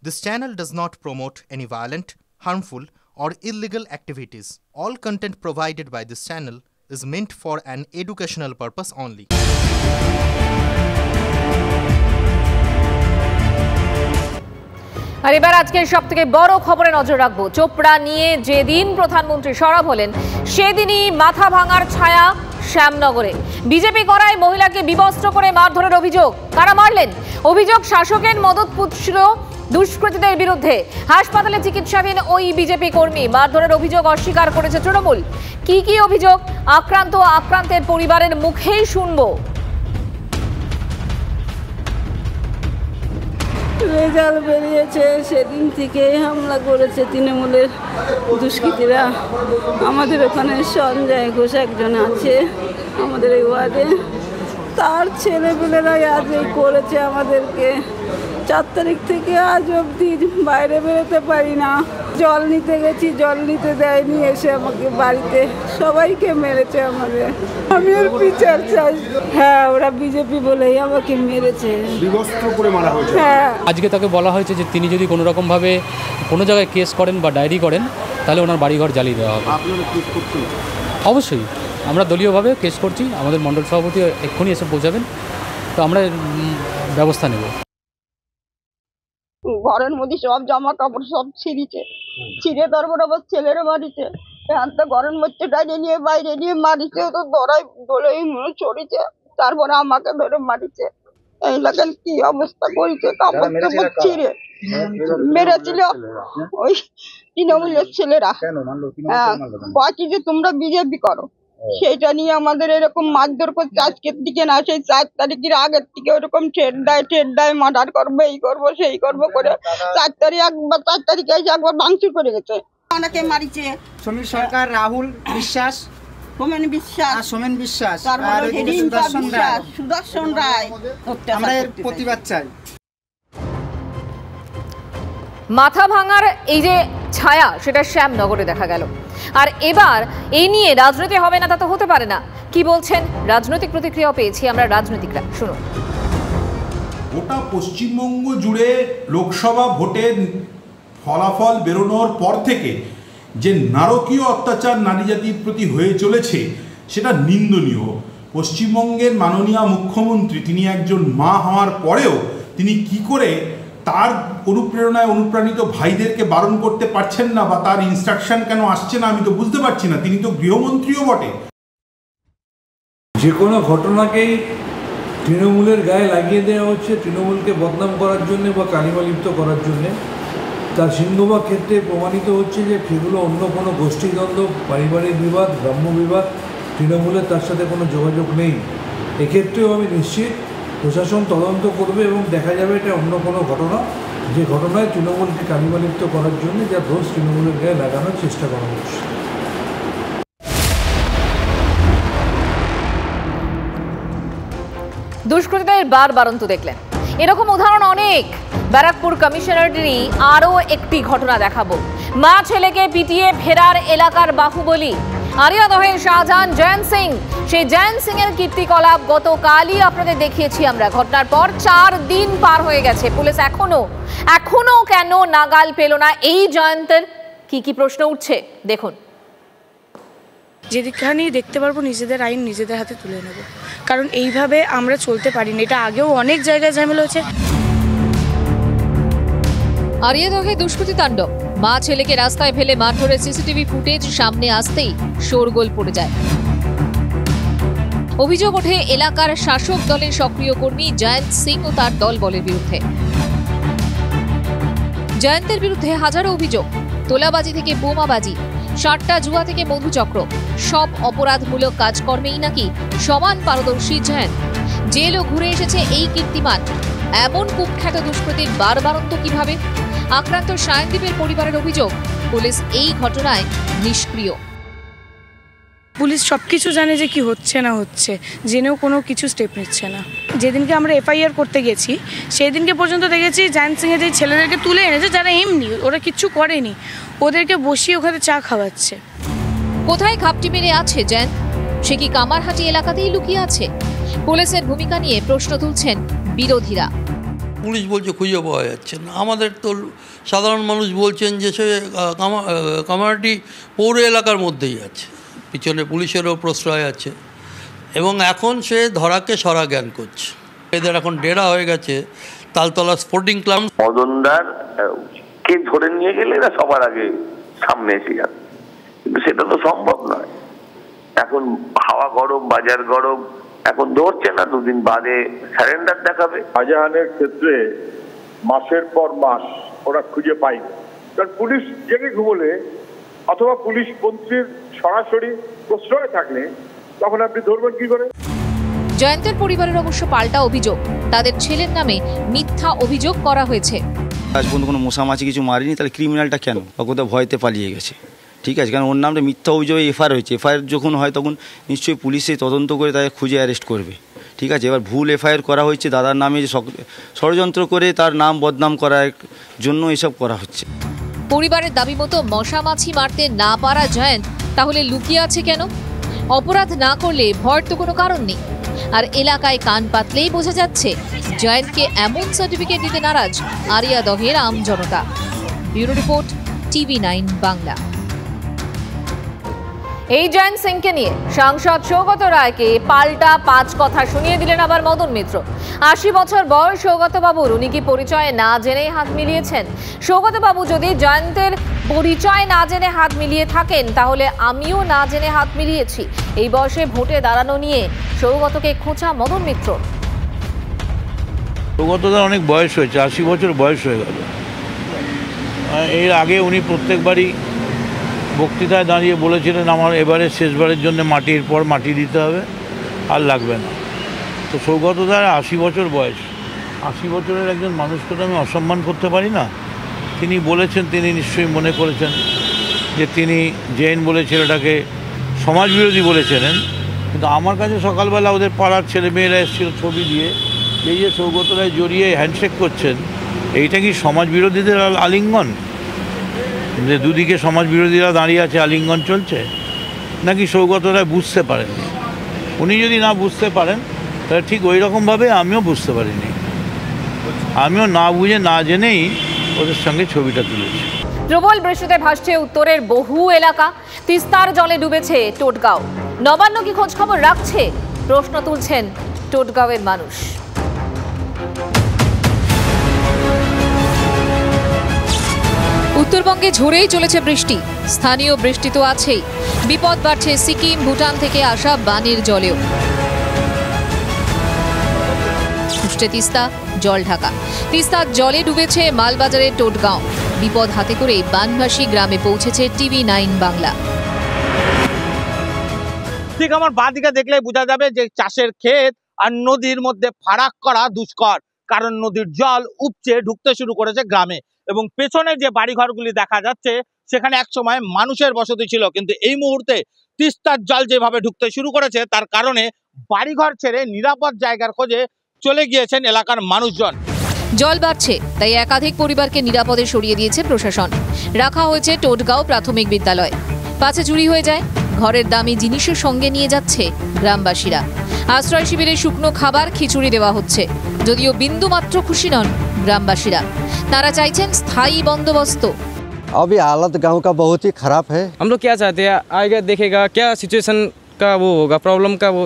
This channel does not promote any violent, harmful, or illegal activities. All content provided by this channel is meant for an educational purpose only. আর এবার আজকের সবথেকে বড় খবরে নজর রাখবো। চোপড়া নিয়ে যেদিন প্রধানমন্ত্রী সরব হলেন সেদিনই মাথা ভাঙার ছায়া শ্যামনগরে। বিজেপি করায় মহিলাকে বিবস্ত্র করে মারধরের অভিযোগ। কারা মারলেন? অভিযোগ শাসকের মদতপুত্র দুষ্কৃতীদের বিরুদ্ধে। হাসপাতালে চিকিৎসাধীন ওই বিজেপি কর্মী। মারধরের অভিযোগ অস্বীকার করেছে তৃণমূল। কি অভিযোগ আক্রান্তের পরিবারের মুখেই শুনবো। রেজাল্ট বেরিয়েছে, সেদিন থেকে হামলা করেছে তৃণমূলের দুষ্কৃতীরা। আমাদের ওখানে সঞ্জয় ঘোষ একজন আছে আমাদের এই ওয়ার্ডে, তার ছেলেপেলেরাই আজ করেছে আমাদেরকে। 4 তারিখ থেকে আজ অবধি বাইরে বেরোতে পারি না। জল নিতে গেছি, জল নিতে দেয়নি, এসে আমাকে বাড়িতে সবাইকে মেরেছে আমাদের। আমি এর বিচার চাই। হ্যাঁ, ওরা বিজেপি বলেই আমাকে মেরেছে, বিবস্ত্র করে মারা হয়েছে। হ্যাঁ, আজকে তাকে বলা হয়েছে যে তিনি যদি কোনো রকমভাবে কোনো জায়গায় কেস করেন বা ডায়েরি করেন তাহলে ওনার বাড়িঘর জ্বালিয়ে দেওয়া হবে। আপনারা কেস করছেন? অবশ্যই আমরা দলীয়ভাবে কেস করছি। আমাদের মণ্ডল সভাপতি এক্ষুনি এসে পৌঁছাবেন, তো আমরা ব্যবস্থা নেব। ঘরের মধ্যে সব জামা কাপড় সব ছিঁড়ে তারপর আবার ছেলেরা মারিছে। তো ঘরের মধ্যে ডাইনে নিয়ে বাইরে নিয়ে মারিছে, তো দৌড়াই দোলে চড়িছে, তারপরে আমাকে ধরে মারিছে। এই লাগেন কি অবস্থা করেছে, কাপড় টাপড় ছিঁড়ে মেরেছিল ওই তৃণমূলের ছেলেরা। হ্যাঁ, কয়েছি যে তোমরা বিজেপি করো, সেইটা নিয়ে আমাদের এরকম মারধর করছে। আজকের দিকে না, সেই 4 তারিখের আগের থেকে ওরকম ঠেট দেয় মার্ডার করবো, এই করবো সেই করবো করে 4 তারিখে এসে একবার ভাঙচুর করে গেছে। অনেকে মারিছে। সমীর সরকার, রাহুল বিশ্বাস, সোমেন বিশ্বাস, সুদর্শন রায়। আমরা এর প্রতিবাদ চাই। মাথা ভাঙার এই যে ছায়া, সেটা শ্যামনগরে দেখা গেল। আর এবার এই নিয়ে রাজনীতি হবে না তা তো হতে পারে না। কি বলছেন রাজনৈতিক প্রতিক্রিয়া পেয়েছি আমরা রাজনীতিকরা, শুনুন। গোটা পশ্চিমবঙ্গ জুড়ে লোকসভা ভোটের ফলাফল বেরোনোর পর থেকে যে নারকীয় অত্যাচার নারী জাতির প্রতি হয়ে চলেছে সেটা নিন্দনীয়। পশ্চিমবঙ্গের মাননীয় মুখ্যমন্ত্রী তিনি একজন মা হওয়ার পরেও তিনি কি করে তার অনুপ্রেরণায় অনুপ্রাণিত ভাইদেরকে বারণ করতে পারছেন না, বা তার ইনস্ট্রাকশন কেন আসছে না আমি তো বুঝতে পারছি না। তিনি তো গৃহমন্ত্রীও বটে। যে কোনো ঘটনাকেই তৃণমূলের গায়ে লাগিয়ে দেওয়া হচ্ছে, তৃণমূলকে বদনাম করার জন্য বা কালিমালিপ্ত করার জন্যে। তার সিংহভাগ ক্ষেত্রে প্রমাণিত হচ্ছে যে সেগুলো অন্য কোনো গোষ্ঠীদ্বন্দ্ব, পারিবারিক বিবাদ, ব্রাহ্ম বিবাদ, তৃণমূলের তার সাথে কোনো যোগাযোগ নেই। এক্ষেত্রেও আমি নিশ্চিত প্রশাসন তদন্ত করবে এবং দেখা যাবে এটা অন্য কোনো ঘটনা, যে ঘটনায় তৃণমূলকে কালিমালিপ্ত করার জন্য যা দোষ তৃণমূলের গায়ে লাগানোর চেষ্টা করা হচ্ছে। দুষ্কৃতীদের বারবারন্ত দেখলেন, এরকম উদাহরণ অনেক। ব্যারাকপুর কমিশনারেরই আরও একটি ঘটনা দেখাবো। মা ছেলেকে পিটিয়ে ফেরার এলাকার বাহুবলী আরিয়াদহের শাহজাহান জয়ন্ত সিং। সেই জয়ন্ত সিং এর কীর্তিকলাপ গতকালই আপনাদের দেখিয়েছি আমরা। ঘটনার পর 4 দিন পার হয়ে গেছে, পুলিশ এখনো কেন নাগাল পেল না এই জয়ন্তের? কি প্রশ্ন উঠছে দেখুন। যেখানেই দেখতে পারবো নিজেদের আইন নিজেদের হাতে তুলে নেব, কারণ এইভাবে আমরা চলতে পারি না। এটা আগেও অনেক জায়গায় ঝামেলা হয়েছে। আরিয়াদহে দুষ্কৃতী তাণ্ডব। মা ছেলেকে রাস্তায় ফেলে মারধরের সিসিটিভি ফুটেজ সামনে আসতেই শোরগোল পড়ে যায়। অভিযোগ ওঠে এলাকার শাসক দলের সক্রিয় কর্মী জয়ন্ত সিং ও তার দলবলের বিরুদ্ধে। জয়ন্তের বিরুদ্ধে হাজারো অভিযোগ, তোলাবাজি থেকে বোমাবাজি, 7টা জুয়া থেকে মধুচক্র, সব অপরাধমূলক কাজকর্মেই নাকি সমান পারদর্শী জয়ন্ত। জেলও ঘুরে এসেছে এই কীর্তিমান। এমন কুখ্যাত দুষ্কৃতীর বারবারন্ত কিভাবে? আক্রান্ত সায়নদীপের পরিবারের অভিযোগ পুলিশ এই ঘটনায় নিষ্ক্রিয়। পুলিশ সবকিছু জানে যে কি হচ্ছে না হচ্ছে, জেনেও কোনো কিছু স্টেপ নিচ্ছে না। যেদিনকে আমরা এফআইআর করতে গেছি সেই দিনকে পর্যন্ত দেখেছি জয়ন্ত সিংয়ের যে ছেলেদেরকে তুলে এনেছে, যারা এমনি ওরা কিচ্ছু করেনি, ওদেরকে বসিয়ে ওখানে চা খাওয়াচ্ছে। কোথায় ঘাপটি মেরে আছে জয়ন্ত? সে কি কামারহাটি এলাকাতেই লুকিয়ে আছে? পুলিশের ভূমিকা নিয়ে প্রশ্ন তুলছেন বিরোধীরা। পুলিশ বলছে খুঁজে পাওয়া যাচ্ছে না। আমাদের তো সাধারণ মানুষ বলছেন যে সে কামারহাটি পৌর এলাকার মধ্যেই আছে, পিছনে পুলিশেরও প্রশ্রয় আছে, এবং এখন সে ধরাকে সরা জ্ঞান করছে। এদের এখন ডেরা হয়ে গেছে তালতলা স্পোর্টিং ক্লাব। মদনদার কে ধরে নিয়ে গেলে এরা সবার আগে সামনে এসে যাবে, কিন্তু সেটা তো সম্ভব নয়। এখন হাওয়া গরম, বাজার গরম, এখন ধরছে না, দুদিন বাদে সারেন্ডার দেখাবে। শাহজাহানের ক্ষেত্রে মাসের পর মাস ওরা খুঁজে পায়নি, কারণ পুলিশ জেগে ঘুমলে অথবা পুলিশ মন্ত্রীর সরাসরি প্রশ্রয় থাকলে তখন আপনি ধরবেন কি করে? জয়ন্তের পরিবারের অবশ্য পাল্টা অভিযোগ, তাদের ছেলের নামে মিথ্যা অভিযোগ করা হয়েছে। আজ পর্যন্ত কোনো মশামাছি কিছু মারিনি, তাহলে ক্রিমিনালটা কেন? বা কোথাও ভয়তে পালিয়ে গেছে, ঠিক আছে, কারণ ওর নামটা মিথ্যা অভিযোগে এফআইআর হয়েছে। এফআইআর যখন হয় তখন নিশ্চয়ই পুলিশে তদন্ত করে তাকে খুঁজে অ্যারেস্ট করবে, ঠিক আছে। এবার ভুল এফআইআর করা হয়েছে, দাদার নামে ষড়যন্ত্র করে তার নাম বদনাম করার জন্য এসব করা হচ্ছে। পরিবারের দাবি মতো মশা মাছি মারতে না পারা জয়ন্ত তাহলে লুকিয়ে আছে কেন? অপরাধ না করলে ভয়ের তো কোনো কারণ নেই। আর এলাকায় কান পাতলেই বোঝা যাচ্ছে জয়ন্তকে এমন সার্টিফিকেট দিতে নারাজ আরিয়াদহের আম জনতা। Bureau report, TV9 Bangla. এই জয়ন্ত সিংকে নিয়ে সাংসদ সৌগত রায়কে পাল্টা 5 কথা শুনিয়ে দিলেন আবার মদন মিত্র। 80 বছর বয়স সৌগত বাবুর, উনি কি পরিচয় না জেনেই হাত মিলিয়েছেন? সৌগত বাবু যদি জয়ন্তের পরিচয় না জেনে হাত মিলিয়ে থাকেন তাহলে আমিও না জেনে হাত মিলিয়েছি। এই বয়সে ভোটে দাঁড়ানো নিয়ে সৌগতকে খোঁচা মদন মিত্র। সৌগতদার অনেক বয়স হয়েছে, 80 বছর বয়স হয়ে গেল। এর আগে উনি প্রত্যেকবারই বক্তৃতায় দাঁড়িয়ে বলেছিলেন আমার এবারে শেষবারের জন্য মাটির পর মাটি দিতে হবে, আর লাগবে না। তো সৌগতদার 80 বছর বয়স, 80 বছরের একজন মানুষকে তো আমি অসম্মান করতে পারি না। তিনি বলেছেন, তিনি নিশ্চয়ই মনে করেছেন যে তিনি জৈন বলে ছেলেটাকে সমাজবিরোধী বলেছিলেন, কিন্তু আমার কাছে সকালবেলা ওদের পাড়ার ছেলেমেয়েরা এসেছিল ছবি দিয়ে, এই যে সৌগত রায় জড়িয়ে হ্যান্ডশেক করছেন, এইটা কি সমাজবিরোধীদের আলিঙ্গন? যে দুদিকে সমাজ বিরোধীরা দাঁড়িয়ে আছে, আলিঙ্গন চলছে? নাকি সৌগত রায় বুঝতে পারেননি? উনি যদি না বুঝতে পারেন তাহলে ঠিক ওই রকমভাবে আমিও বুঝতে পারিনি, আমিও না বুঝে না জেনেই ওদের সঙ্গে ছবিটা তুলেছি। প্রবল বৃষ্টিতে ভাসছে উত্তরের বহু এলাকা, তিস্তার জলে ডুবেছে টোটগাঁও। নবান্ন কি খোঁজ খবর রাখছে? প্রশ্ন তুলছেন টোটগাঁওয়ের মানুষ। উত্তরবঙ্গে ঝরেই চলেছে বৃষ্টি, স্থানীয় বৃষ্টি তো আছেই, বিপদ বাড়ছে সিকিম ভুটান থেকে আসা বানের জলেও। তিস্তা জল ঢাকা, তিস্তার জলে ডুবেছে মালবাজারের টোটগাঁও। বিপদ হাতে করে বানভাসী গ্রামে পৌঁছেছে TV9 বাংলা। ঠিক আমার বাঁদিকে দেখলে বোঝা যাবে যে চাষের ক্ষেত আর নদীর মধ্যে ফারাক করা দুষ্কর, কারণ নদীর জল উপচে ঢুকতে শুরু করেছে গ্রামে, এবং পেছনে যে বাড়িঘরগুলি দেখা যাচ্ছে সেখানে একসময় মানুষের বসতি ছিল, কিন্তু এই মুহূর্তে তিস্তার জল যেভাবে ঢুকতে শুরু করেছে তার কারণে বাড়িঘর ছেড়ে নিরাপদ জায়গার খোঁজে চলে গিয়েছেন এলাকার মানুষজন। জল বাড়ছে তাই একাধিক পরিবারকে নিরাপদে সরিয়ে দিয়েছে প্রশাসন। রাখা হয়েছে টোটগাঁও প্রাথমিক বিদ্যালয়। পাছে চুরি হয়ে যায়, ঘরের দামি জিনিসের সঙ্গে নিয়ে যাচ্ছে গ্রামবাসীরা। আশ্রয় শিবিরে শুকনো খাবার, খিচুড়ি দেওয়া হচ্ছে, যদিও বিন্দুমাত্র খুশি নন গ্রামবাসীরা। তারা চাইছেন স্থায়ী বন্দোবস্ত। अभी हालत गांव का बहुत ही खराब है। हम लोग क्या चाहते हैं, आएगा देखेगा क्या सिचुएशन का वो होगा, प्रॉब्लम का वो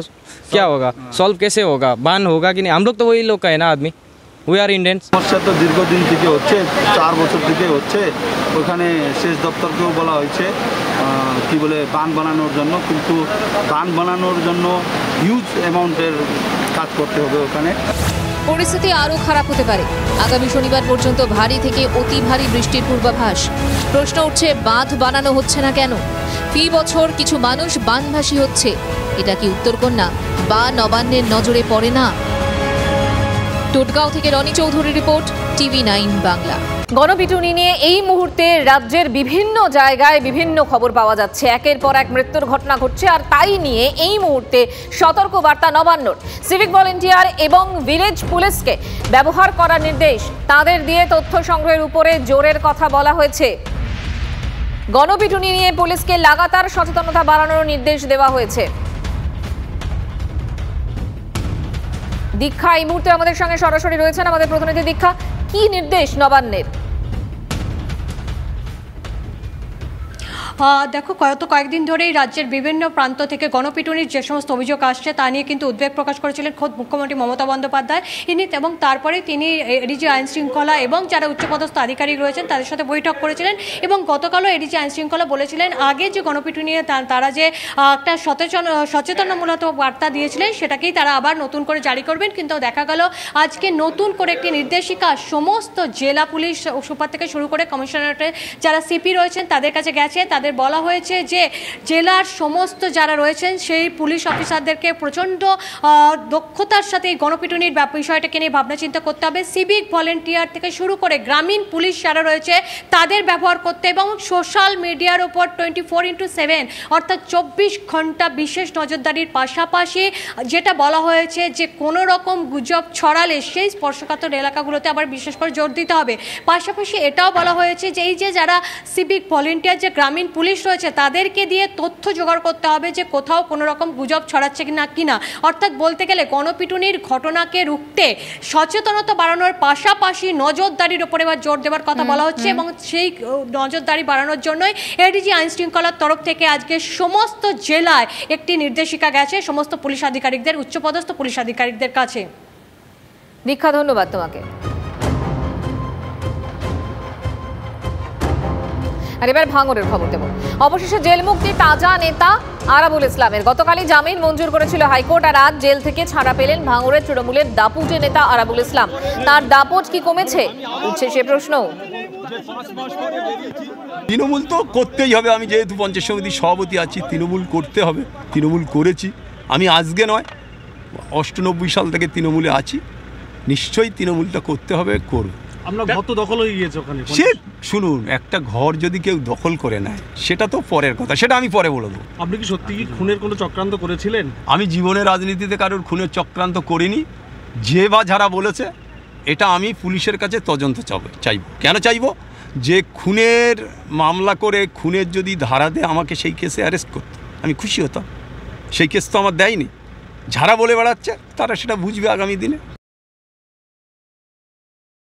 क्या होगा, सॉल्व कैसे होगा, बान होगा कि नहीं। हम लोग तो वही लोग का है ना आदमी, উই আর ইন্ডিয়ান। সমস্যা তো দীর্ঘদিন থেকে হচ্ছে, 4 বছর থেকে হচ্ছে। ওখানে সেচ দপ্তরকেও বলা হয়েছে কি বলে বাঁধ বানানোর জন্য, কিন্তু বাঁধ বানানোর জন্য হিউজ অ্যামাউন্টের কাজ করতে হবে ওখানে। পরিস্থিতি আরও খারাপ হতে পারে। আগামী শনিবার পর্যন্ত ভারী থেকে অতি ভারী বৃষ্টির পূর্বাভাস। প্রশ্ন উঠছে, বাঁধ বানানো হচ্ছে না কেন? ফি বছর কিছু মানুষ বানভাসী হচ্ছে, এটা কি উত্তরকন্যা বা নবান্নের নজরে পড়ে না? টোটগাঁও থেকে রনি চৌধুরীর রিপোর্ট, TV9 বাংলা। গণপিটুনি নিয়ে এই মুহূর্তে রাজ্যের বিভিন্ন জায়গায় বিভিন্ন খবর পাওয়া যাচ্ছে। একের পর এক মৃত্যুর ঘটনা ঘটছে, আর তাই নিয়ে এই মুহূর্তে সতর্ক বার্তা নবান্নর। সিভিক ভলেন্টিয়ার এবং ভিলেজ পুলিশকে ব্যবহার করার নির্দেশ, তাদের দিয়ে তথ্য সংগ্রহের উপরে জোরের কথা বলা হয়েছে। গণপিটুনি নিয়ে পুলিশকে লাগাতার সচেতনতা বাড়ানোর নির্দেশ দেওয়া হয়েছে। দীক্ষা এই মুহূর্তে আমাদের সঙ্গে সরাসরি রয়েছেন, আমাদের প্রতিনিধি দীক্ষা। কি নির্দেশ নবান্নের? দেখো কয়েকদিন ধরেই রাজ্যের বিভিন্ন প্রান্ত থেকে গণপিটুনির যে সমস্ত অভিযোগ আসছে তা নিয়ে কিন্তু উদ্বেগ প্রকাশ করেছিলেন খোদ মুখ্যমন্ত্রী মমতা বন্দ্যোপাধ্যায়। এবং তারপরে তিনি এডিজি আইন শৃঙ্খলা এবং যারা উচ্চপদস্থ আধিকারিক রয়েছেন তাদের সাথে বৈঠক করেছিলেন এবং গতকালও এডিজি আইন শৃঙ্খলা বলেছিলেন আগে যে গণপিটুনি তারা যে একটা সচেতনমূলক বার্তা দিয়েছিলেন সেটাকেই তারা আবার নতুন করে জারি করবেন। কিন্তু দেখা গেল আজকে নতুন করে একটি নির্দেশিকা সমস্ত জেলা পুলিশ সুপার থেকে শুরু করে কমিশনারেটের যারা সিপি রয়েছেন তাদের কাছে গেছে। তাদের বলা হয়েছে যে জেলার সমস্ত যারা রয়েছেন সেই পুলিশ অফিসারদেরকে প্রচণ্ড দক্ষতার সাথে এই গণপিটুনির বিষয়টাকে নিয়ে ভাবনা চিন্তা করতে হবে। সিভিক ভলেন্টিয়ার থেকে শুরু করে গ্রামীণ পুলিশ যারা রয়েছে তাদের ব্যবহার করতে এবং সোশ্যাল মিডিয়ার ওপর 24/7 অর্থাৎ 24 ঘন্টা বিশেষ নজরদারির পাশাপাশি যেটা বলা হয়েছে যে কোনো রকম গুজব ছড়ালে সেই স্পর্শকাতর এলাকাগুলোতে আবার বিশেষ করে জোর দিতে হবে। পাশাপাশি এটাও বলা হয়েছে যে এই যে যারা সিভিক ভলেন্টিয়ার যে গ্রামীণ পুলিশ রয়েছে তাদেরকে দিয়ে তথ্য জোগাড় করতে হবে যে কোথাও কোনো রকম গুজব ছড়াচ্ছে কিনা। অর্থাৎ বলতে গেলে গণপিটুনির ঘটনাকে রুখতে সচেতনতা বাড়ানোর পাশাপাশি নজরদারির উপরে এবার জোর দেওয়ার কথা বলা হচ্ছে এবং সেই নজরদারি বাড়ানোর জন্যই এডিজি আইন শৃঙ্খলার তরফ থেকে আজকে সমস্ত জেলায় একটি নির্দেশিকা গেছে সমস্ত পুলিশ আধিকারিকদের, উচ্চপদস্থ পুলিশ আধিকারিকদের কাছে। দীক্ষা, ধন্যবাদ তোমাকে। আর এবার ভাঙড়ের খবর দেব। অবশেষে জেল মুক্তি তাজা নেতা আরাবুল ইসলামের। গতকালই জামিন মঞ্জুর করেছিল হাইকোর্ট আর আজ জেল থেকে ছাড়া পেলেন ভাঙড়ের তৃণমূলের দাপুটে নেতা আরাবুল ইসলাম। তার দাপট কি কমেছে, উঠছে সে প্রশ্ন। তৃণমূল তো করতেই হবে, আমি যেহেতু পঞ্চায়েত সমিতির সভাপতি আছি তৃণমূল করতে হবে, তৃণমূল করেছি। আমি আজকে নয় 98 সাল থেকে তৃণমূলে আছি, নিশ্চয়ই তৃণমূলটা করতে হবে, করব। আমরা ঘর তো দখল হয়ে গিয়েছে ওখানে। সে শুনুন, একটা ঘর যদি কেউ দখল করে নেয় সেটা তো পরের কথা, সেটা আমি পরে বলে দেবো। আপনি কি সত্যি কি খুনের কোনো চক্রান্ত করেছিলেন? আমি জীবনে রাজনীতিতে কারোর খুনের চক্রান্ত করিনি। যে বা যারা বলেছে এটা আমি পুলিশের কাছে তদন্ত চাইব। কেন চাইব? যে খুনের মামলা করে খুনের যদি ধারা দেয় আমাকে সেই কেসে অ্যারেস্ট করতো, আমি খুশি হতাম। সেই কেস তো আমার দেয়নি। যারা বলে বেড়াচ্ছে তারা সেটা বুঝবে আগামী দিনে।